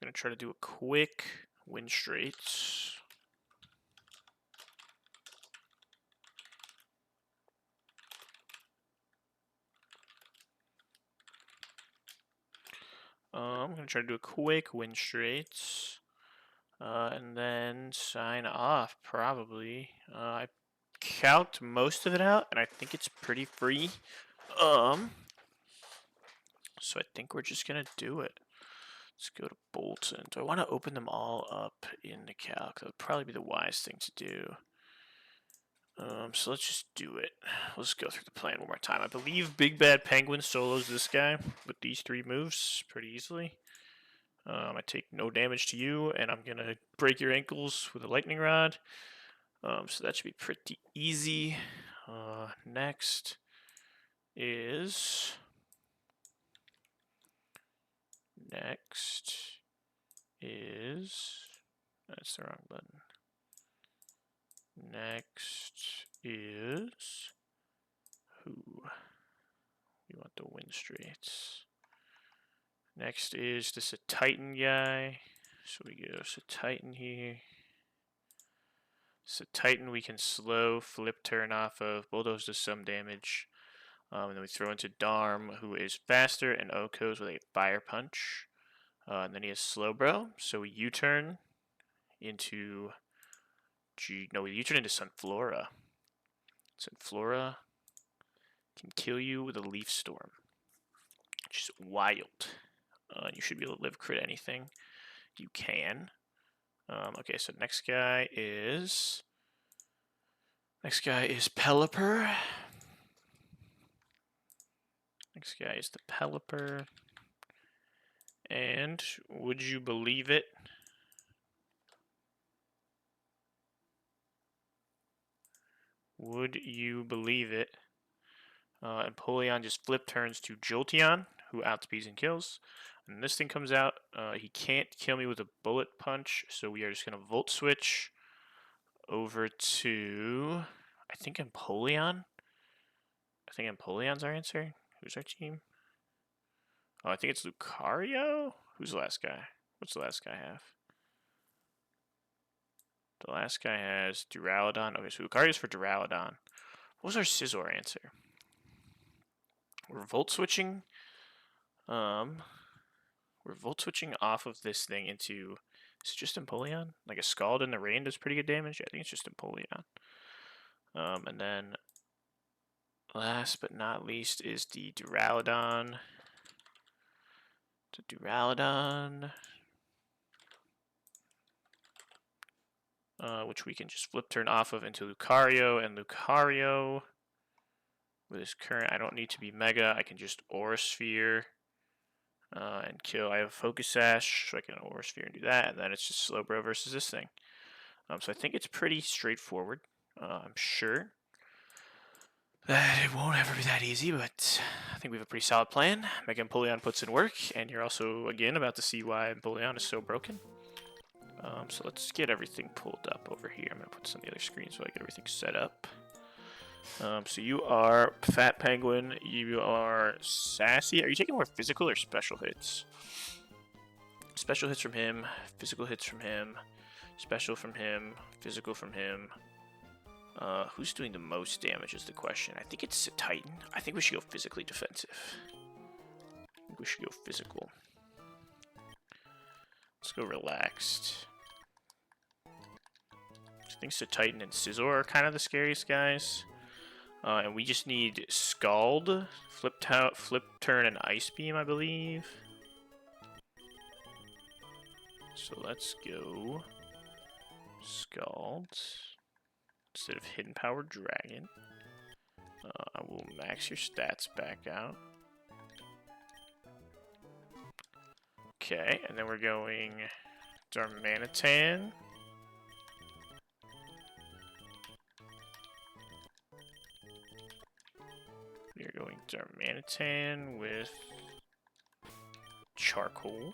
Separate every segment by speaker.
Speaker 1: gonna try to do a quick winstrates. I'm gonna try to do a quick winstrates. And then sign off, probably. I calced most of it out, and I think it's pretty free. So I think we're just gonna do it. Let's go to Bolton. Do I want to open them all up in the calc? That would probably be the wise thing to do. So let's just do it. Let's go through the plan one more time. I believe Big Bad Penguin solos this guy with these 3 moves pretty easily. I take no damage to you, and I'm going to break your ankles with a lightning rod. So that should be pretty easy. Next is... That's the wrong button. Next is... Who? We want the winstrates. Next is this a Titan guy. So we go so Titan here. So Titan we can slow, flip turn off of. Bulldoze does some damage. And then we throw into Darm, who is faster, and Okos with a fire punch. And then he has slow bro. So we U-turn into we U-turn into Sunflora. Sunflora can kill you with a leaf storm. Which is wild. You should be able to live crit anything. You can. Okay, so next guy is Pelipper. Next guy is the Pelipper. And would you believe it? Would you believe it? Empoleon just flip turns to Jolteon, who outspeeds and kills. And this thing comes out. He can't kill me with a bullet punch, so we are just going to Volt Switch over to, I think, Empoleon. I think Empoleon's our answer. Who's our team? Oh, I think it's Lucario? Who's the last guy? What's the last guy have? The last guy has Duraludon. Okay, so Lucario's for Duraludon. What was our Scizor answer? We're Volt Switching. We're Volt Switching off of this thing into... Is it just Empoleon? Like a Scald in the Rain does pretty good damage? Yeah, I think it's just Empoleon. And then... Last but not least is the Duraludon. The Duraludon. Which we can just flip turn off of into Lucario, and Lucario with his current, I don't need to be Mega, I can just Aura Sphere and kill. I have Focus Sash, so I can Aura Sphere and do that, and then it's just Slowbro versus this thing. So I think it's pretty straightforward. I'm sure that it won't ever be that easy, but I think we have a pretty solid plan. Mega Empoleon puts in work, and you're also, again, about to see why Empoleon is so broken. So let's get everything pulled up over here. I'm going to put this on the other screen so I get everything set up. So you are Fat Penguin. You are Sassy. Are you taking more physical or special hits? Special hits from him. Physical hits from him. Special from him. Physical from him. Who's doing the most damage is the question. I think it's a Titan. I think we should go physically defensive. I think we should go physical. Let's go relaxed. I think so Titan and Scizor are kind of the scariest guys. And we just need Scald, Flip Turn, and Ice Beam, I believe. So let's go Scald instead of Hidden Power Dragon. I will max your stats back out. Okay, and then we're going Darmanitan. We are going Darmanitan with Charcoal.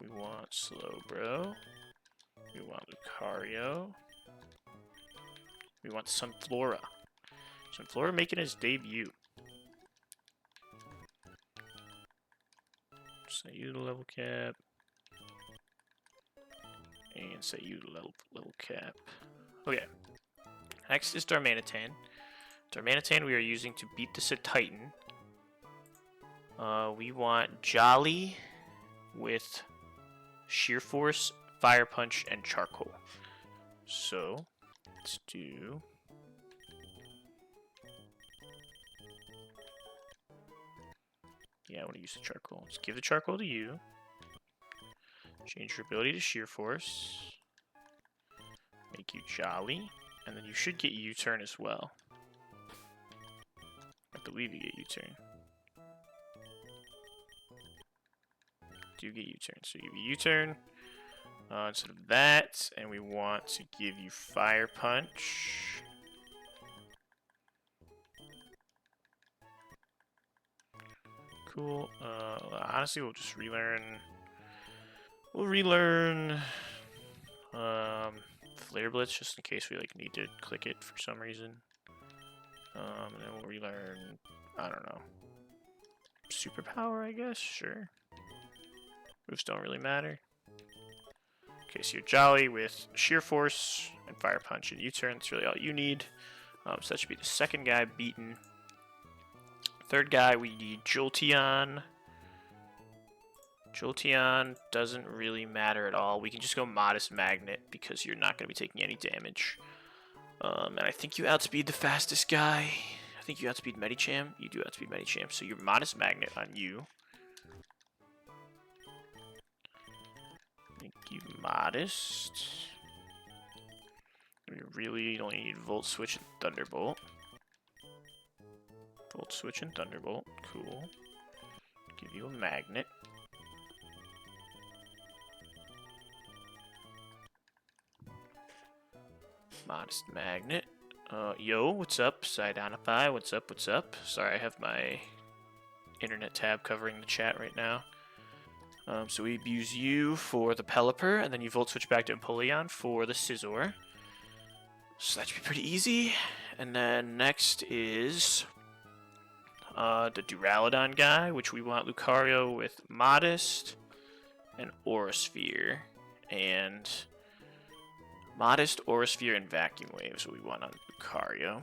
Speaker 1: We want Slowbro. We want Lucario. We want Sunflora. Sunflora making his debut. Set you to level cap. And set you to level cap. Okay. Next is Darmanitan. Darmanitan we are using to beat the Sid Titan. We want Jolly with Sheer Force, Fire Punch, and Charcoal. So, let's do... Yeah, I want to use the Charcoal. Let's give the Charcoal to you. Change your ability to Sheer Force. Make you Jolly. And then you should get U-Turn as well. I believe you get U-Turn. Do get U-Turn. So you give U-Turn instead of that. And we want to give you Fire Punch. Cool. Honestly, we'll just relearn. We'll relearn Flare Blitz just in case we need to click it for some reason. And then we'll relearn, I don't know, Superpower, I guess. Sure. Moves don't really matter. Okay, so you're Jolly with Sheer Force and Fire Punch and U-Turn. That's really all you need. So that should be the second guy beaten. Third guy, we need Jolteon. Jolteon doesn't really matter at all. We can just go Modest Magnet because you're not going to be taking any damage. And I think you outspeed the fastest guy. I think you outspeed Medicham. You do outspeed Medicham, so you're Modest Magnet on you. Make you Modest. We really only need Volt Switch and Thunderbolt. Volt Switch and Thunderbolt. Cool. Give you a Magnet. Modest Magnet. Yo, what's up? Sidonify, what's up, what's up? Sorry, I have my internet tab covering the chat right now. So we use you for the Pelipper, and then you Volt Switch back to Empoleon for the Scizor. So that should be pretty easy. And then next is the Duraludon guy, which we want Lucario with Modest and Aurasphere. And Modest, Aurasphere, and Vacuum Wave is what we want on Lucario.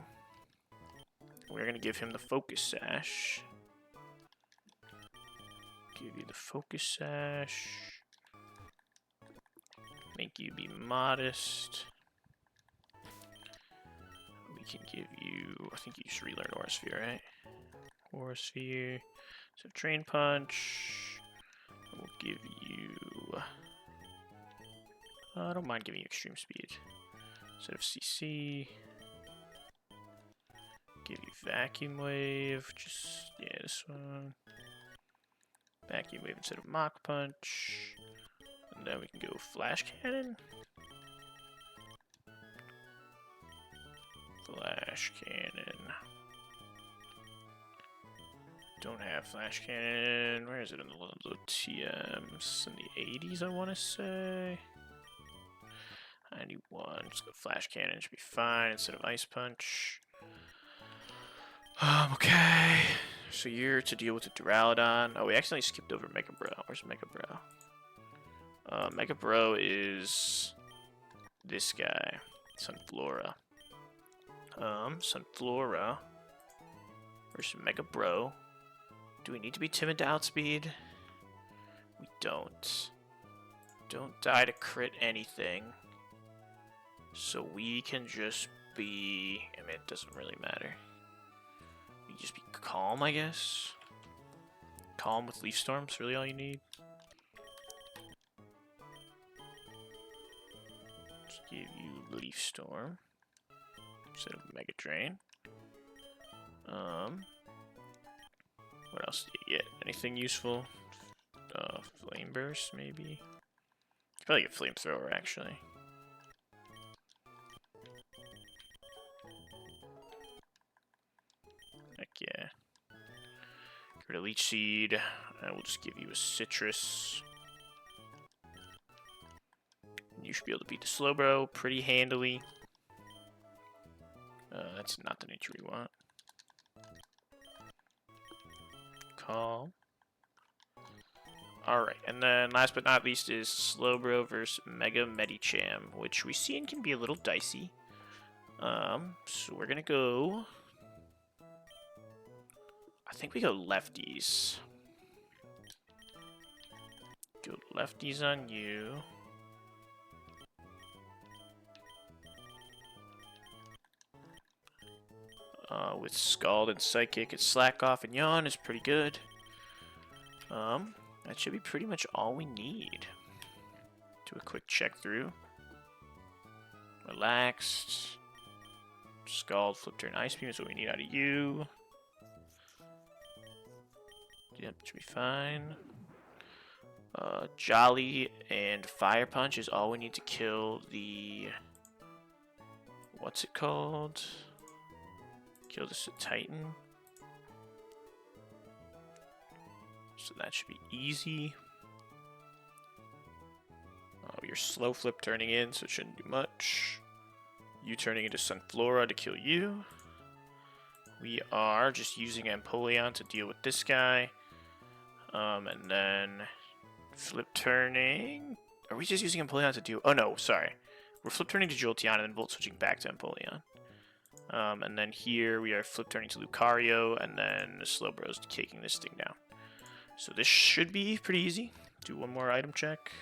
Speaker 1: We're going to give him the Focus Sash. Give you the Focus Sash. Make you be Modest. We can give you... I think you just relearn Aurasphere, right? Aurasphere. So Drain Punch. We'll give you... I don't mind giving you Extreme Speed. Instead of CC. Give you Vacuum Wave. Just, yeah, this one. Vacuum Wave instead of Mach Punch. And then we can go Flash Cannon. Flash Cannon. Don't have Flash Cannon. Where is it in the TMs? In the 80s, I want to say. 91. Just go Flash Cannon. Should be fine instead of Ice Punch. Okay. So you're to deal with the Duraludon. Oh, we accidentally skipped over Mega Bro. Where's Mega Bro? Mega Bro is this guy. Sunflora. Sunflora versus Mega Bro. Do we need to be timid to outspeed? We don't. Don't die to crit anything. So we can just be... I mean, it doesn't really matter. We can just be calm, I guess. Calm with Leaf Storm's really all you need. Just give you Leaf Storm instead of Mega Drain. What else do you get? Anything useful? Flame Burst, maybe? You could probably get Flamethrower, actually. Heck yeah. Get rid of Leech Seed, and we'll just give you a Citrus. You should be able to beat the Slowbro pretty handily. That's not the nature we want. Call. Alright, and then last but not least is Slowbro versus Mega Medicham, which we see can be a little dicey. So we're gonna go... I think we go lefties. Go lefties on you. With Scald and Psychic, it's Slack Off and Yawn is pretty good. That should be pretty much all we need. Do a quick check through. Relaxed. Scald, Flip Turn, Ice Beam is what we need out of you. Yep, should be fine. Jolly and Fire Punch is all we need to kill the... What's it called? Kill this Titan. So that should be easy. Oh, you're slow flip turning in, so it shouldn't do much. You turning into Sunflora to kill you. We are just using Empoleon to deal with this guy. And then flip turning. Are we just using Empoleon to deal? Oh no, sorry. We're flip turning to Jolteon and then volt switching back to Empoleon. And then here we are flip turning to Lucario, and then Slowbro's taking this thing down. So this should be pretty easy. Do one more item check.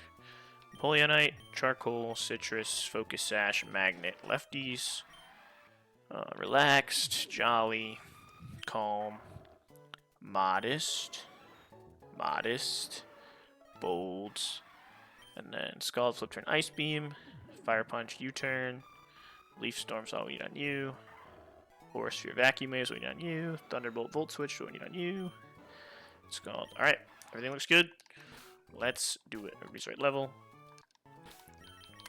Speaker 1: Empoleonite, Charcoal, Citrus, Focus Sash, Magnet, Lefties. Relaxed, Jolly, Calm, Modest, Bold, and then Scald, Flip Turn, Ice Beam, Fire Punch, U-Turn, Leaf Storm's all we need on you. Aura Sphere Vacuum Wave is what we need on you. Thunderbolt Volt Switch is what we need on you. Scald. Alright, everything looks good. Let's do it. Everybody's right level.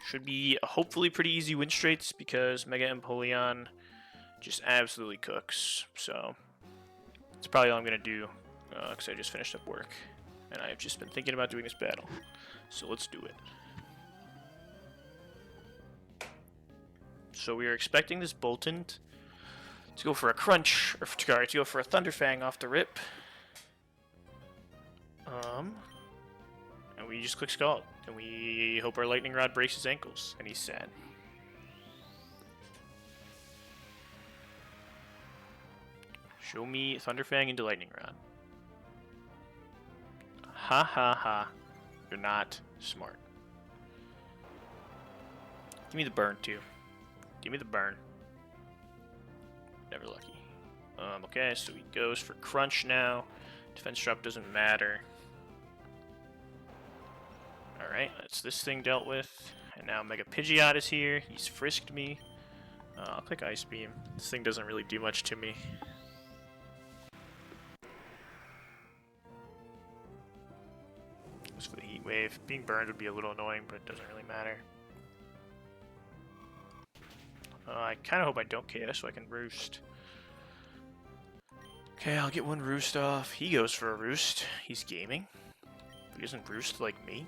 Speaker 1: Should be hopefully pretty easy win straights because Mega Empoleon just absolutely cooks. So that's probably all I'm going to do because I just finished up work. And I've just been thinking about doing this battle. So let's do it. So we are expecting this Bolton to go for a Crunch, or to go for a Thunderfang off the rip. And we just click Scald. And we hope our Lightning Rod breaks his ankles. And he's sad. Show me Thunderfang into Lightning Rod. Ha ha ha. You're not smart. Give me the burn, too. Give me the burn. Never lucky. Okay, so he goes for Crunch now. Defense drop doesn't matter. Alright, that's this thing dealt with. And now Mega Pidgeot is here. He's frisked me. I'll click Ice Beam. This thing doesn't really do much to me. As for the Heat Wave, being burned would be a little annoying, but it doesn't really matter. I kind of hope I don't KO so I can Roost. Okay, I'll get one Roost off. He goes for a Roost. He's gaming. He doesn't Roost like me.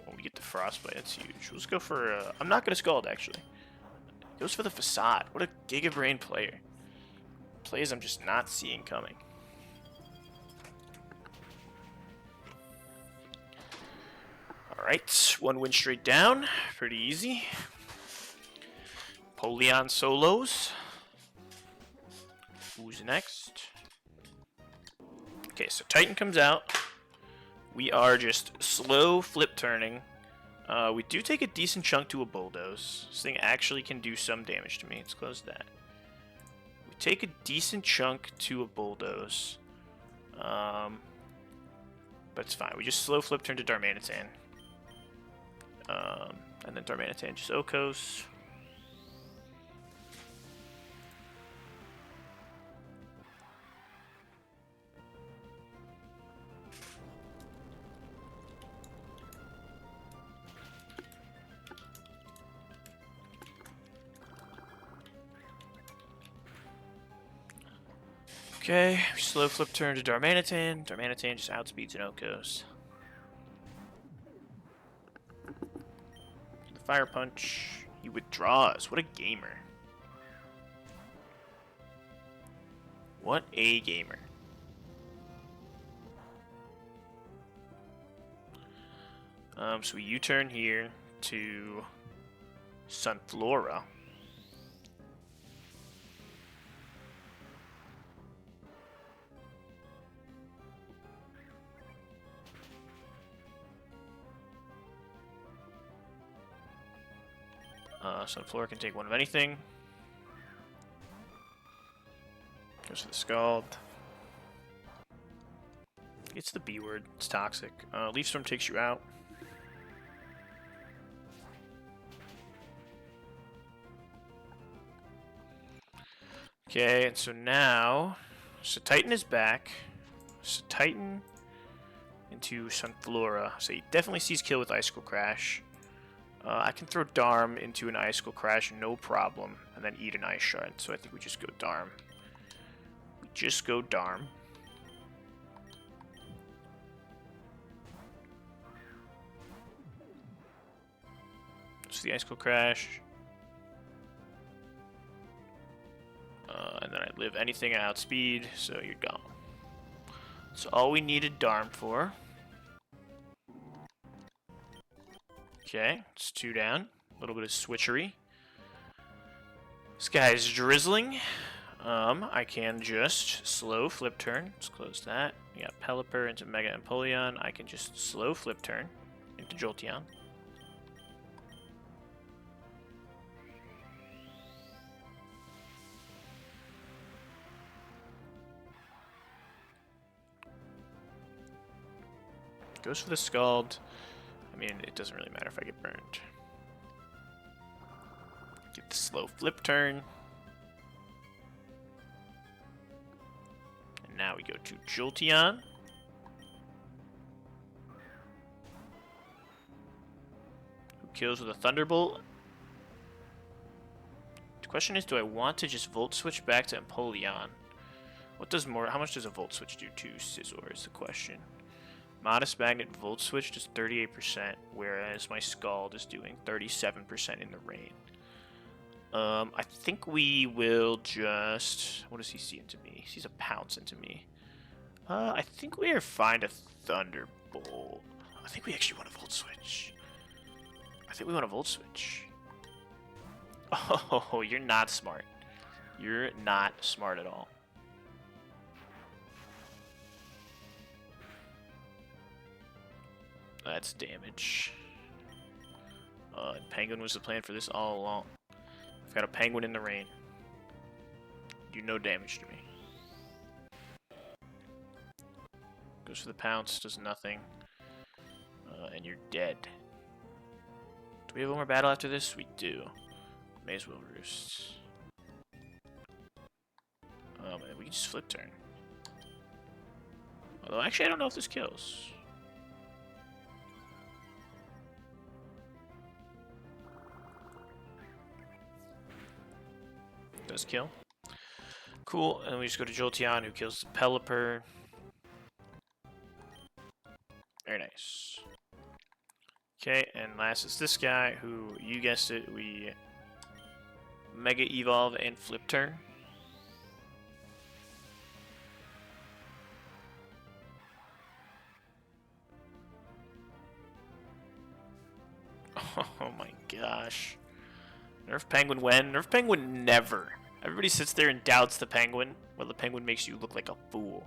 Speaker 1: Well, we get the Frostbite. That's huge. Let's go for... I'm not going to Scald, actually. He goes for the Facade. What a Giga Brain player. Plays I'm just not seeing coming. Alright, one win straight down. Pretty easy. Empoleon solos. Who's next? Okay, so Titan comes out. We are just slow flip turning. We do take a decent chunk to a Bulldoze. This thing actually can do some damage to me. Let's close that. We take a decent chunk to a Bulldoze. But it's fine. We just slow flip turn to Darmanitan. And then Darmanitan just Okos. Okay, slow flip turn to Darmanitan. Darmanitan just outspeeds an Okos. The Fire Punch. He withdraws. What a gamer. What a gamer. So we U-turn here to Sunflora. Sunflora can take one of anything. Goes for the Scald. It's the B word. It's toxic. Leaf Storm takes you out. Okay, and so now, Titan is back. Titan into Sunflora. So he definitely sees kill with Icicle Crash. I can throw Darm into an Icicle Crash, no problem, and then eat an Ice Shard. So I think we just go Darm. We just go Darm. So the Icicle Crash. And then I live anything at outspeed, so you're gone. That's all we needed Darm for. Okay, it's 2 down. A little bit of switchery. This guy's drizzling. I can just slow flip turn. Let's close that. We got Pelipper into Mega Empoleon. I can just slow flip turn into Jolteon. Goes for the Scald. I mean, it doesn't really matter if I get burned. Get the slow flip turn. And now we go to Jolteon. Who kills with a Thunderbolt. The question is, do I want to just Volt Switch back to Empoleon? What does more? How much does a Volt Switch do to Scizor is the question. Modest Magnet Volt Switch does 38%, whereas my Scald is doing 37% in the rain. I think we will just... What does he see into me? He sees a Pounce into me. I think we are fine to Thunderbolt. I think we actually want a Volt Switch. I think we want a Volt Switch. Oh, you're not smart. You're not smart at all. That's damage. Penguin was the plan for this all along. I've got a Penguin in the rain. Do no damage to me. Goes for the Pounce, does nothing. And you're dead. Do we have one more battle after this? We do. May as well roost. And we can just flip turn. Although, actually, I don't know if this kills. Does kill. Cool, and we just go to Jolteon, who kills the Pelipper. Very nice. Okay, and last is this guy, who, you guessed it, we Mega Evolve and Flip Turn. Oh my gosh. Nerf Penguin when? Nerf Penguin never. Everybody sits there and doubts the Penguin. Well, the Penguin makes you look like a fool.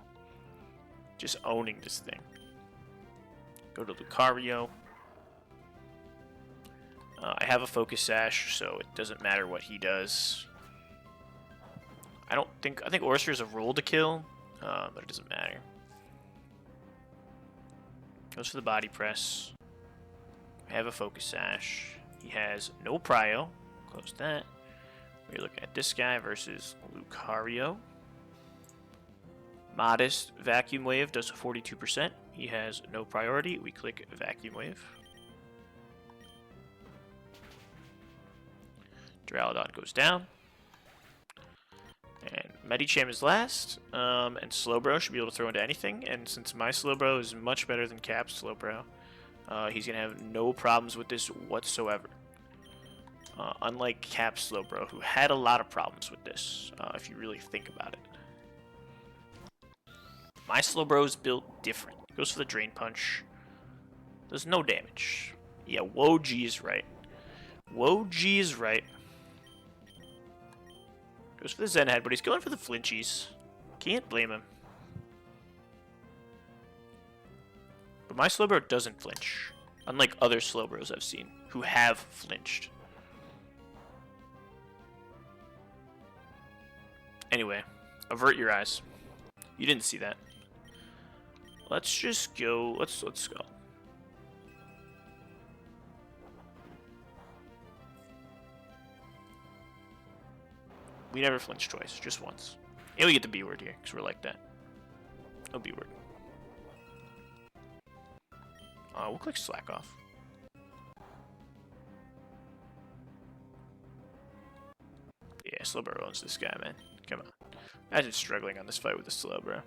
Speaker 1: Just owning this thing. Go to Lucario. I have a Focus Sash, so it doesn't matter what he does. I think Orster is a rule to kill, but it doesn't matter. Goes for the Body Press. I have a Focus Sash. He has no Prio. Close that. We're looking at this guy versus Lucario. Modest Vacuum Wave does 42%. He has no priority. We click Vacuum Wave. Duraludon goes down. And Medicham is last. And Slowbro should be able to throw into anything. And since my Slowbro is much better than Cap's Slowbro, he's going to have no problems with this whatsoever. Unlike Cap Slowbro, who had a lot of problems with this, if you really think about it. My Slowbro's built different. Goes for the Drain Punch. Does no damage. Yeah, Woji is right. Woji is right. Goes for the Zen Head, but he's going for the flinchies. Can't blame him. But my Slowbro doesn't flinch. Unlike other Slowbros I've seen, who have flinched. Anyway, avert your eyes. You didn't see that. Let's just go. Let's go. We never flinch twice, just once. And we get the B word here, because we're like that. No B word. We'll click slack off. Yeah, Slowbro owns this guy, man. Come on. Imagine struggling on this fight with a Slowbro.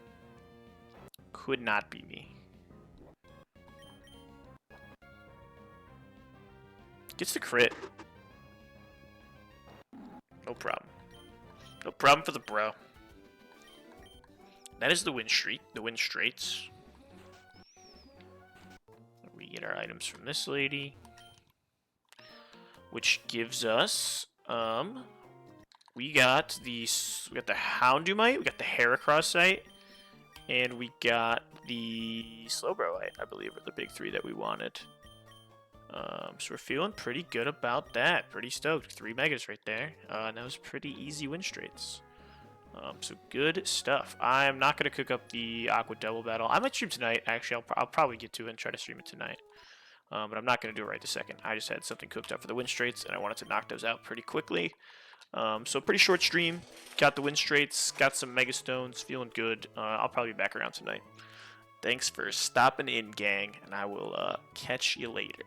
Speaker 1: Could not be me. Gets the crit. No problem. No problem for the bro. That is the win streak. The winstrates. We get our items from this lady, which gives us we got the Houndumite, we got the Heracrossite, and we got the Slowbroite, I believe, are the big three that we wanted. So we're feeling pretty good about that. Pretty stoked. 3 megas right there. And that was pretty easy win straits. So good stuff. I'm not going to cook up the Aqua Double Battle. I might stream tonight. Actually, I'll probably get to it and try to stream it tonight. But I'm not going to do it right this second. I just had something cooked up for the win straits, and I wanted to knock those out pretty quickly. So pretty short stream. Got the win straits. Got some Mega Stones. Feeling good. I'll probably be back around tonight. Thanks for stopping in, gang, and I will catch you later.